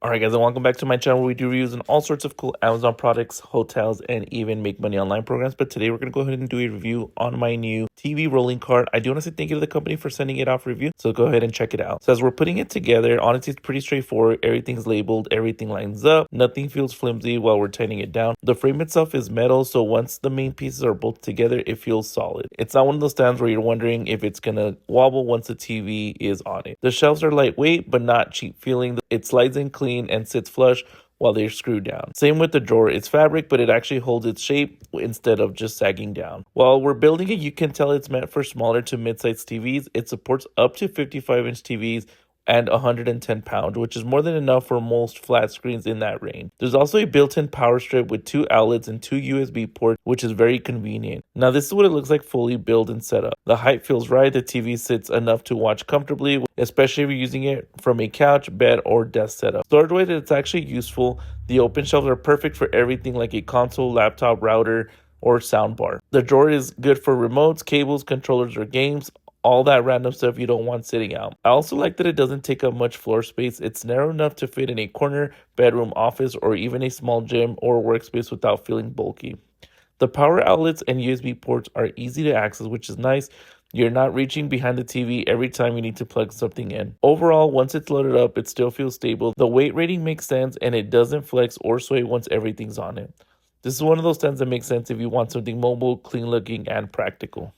Alright guys, and welcome back to my channel where we do reviews on all sorts of cool Amazon products, hotels, and even make money online programs. But today we're going to go ahead and do a review on my new TV rolling cart. I do want to say thank you to the company for sending it off review, so go ahead and check it out. So as we're putting it together, honestly it's pretty straightforward. Everything's labeled, everything lines up, nothing feels flimsy while we're tightening it down. The frame itself is metal, so once the main pieces are bolted together, it feels solid. It's not one of those stands where you're wondering if it's going to wobble once the TV is on it. The shelves are lightweight, but not cheap feeling. It slides in clean and sits flush while they're screwed down. Same with the drawer. It's fabric, but it actually holds its shape instead of just sagging down. While we're building it, you can tell it's meant for smaller to mid-sized TVs. It supports up to 55-inch TVs and 110 pounds, which is more than enough for most flat screens in that range. There's also a built-in power strip with 2 outlets and 2 USB ports, which is very convenient. Now this is what it looks like fully built and set up. The height feels right, the TV sits enough to watch comfortably, especially if you're using it from a couch, bed, or desk setup. Storage weight, it's actually useful. The open shelves are perfect for everything like a console, laptop, router, or soundbar. The drawer is good for remotes, cables, controllers, or games. All that random stuff you don't want sitting out. I also like that it doesn't take up much floor space. It's narrow enough to fit in a corner, bedroom, office, or even a small gym or workspace without feeling bulky. The power outlets and USB ports are easy to access, which is nice. You're not reaching behind the TV every time you need to plug something in. Overall, once it's loaded up, it still feels stable. The weight rating makes sense and it doesn't flex or sway once everything's on it. This is one of those stands that makes sense if you want something mobile, clean looking, and practical.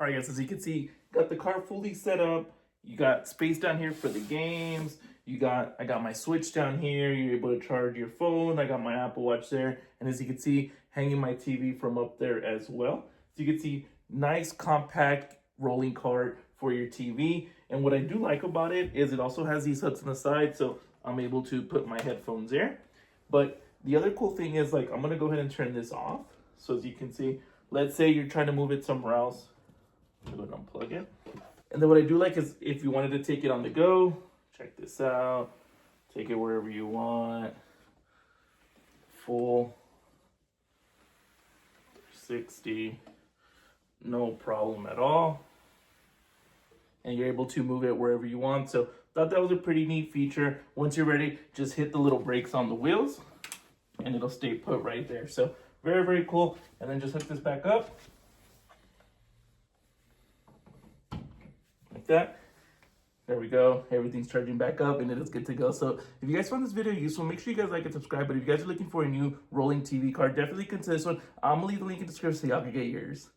All right, guys, as you can see, got the cart fully set up. You got space down here for the games. I got my Switch down here. You're able to charge your phone. I got my Apple Watch there. And as you can see, hanging my TV from up there as well. So you can see, nice compact rolling cart for your TV. And what I do like about it is it also has these hooks on the side, so I'm able to put my headphones there. But the other cool thing is, like, I'm gonna go ahead and turn this off. So as you can see, let's say you're trying to move it somewhere else. Go ahead and unplug it. And then what I do like is if you wanted to take it on the go, check this out. Take it wherever you want. Full 60, no problem at all. And you're able to move it wherever you want. So thought that was a pretty neat feature. Once you're ready, just hit the little brakes on the wheels and it'll stay put right there. So very, very cool. And then just hook this back up. Like that. There we go. Everything's charging back up and it is good to go. So if you guys found this video useful, make sure you guys like and subscribe. But if you guys are looking for a new rolling TV cart, definitely consider this one. I'm gonna leave the link in the description so y'all can get yours.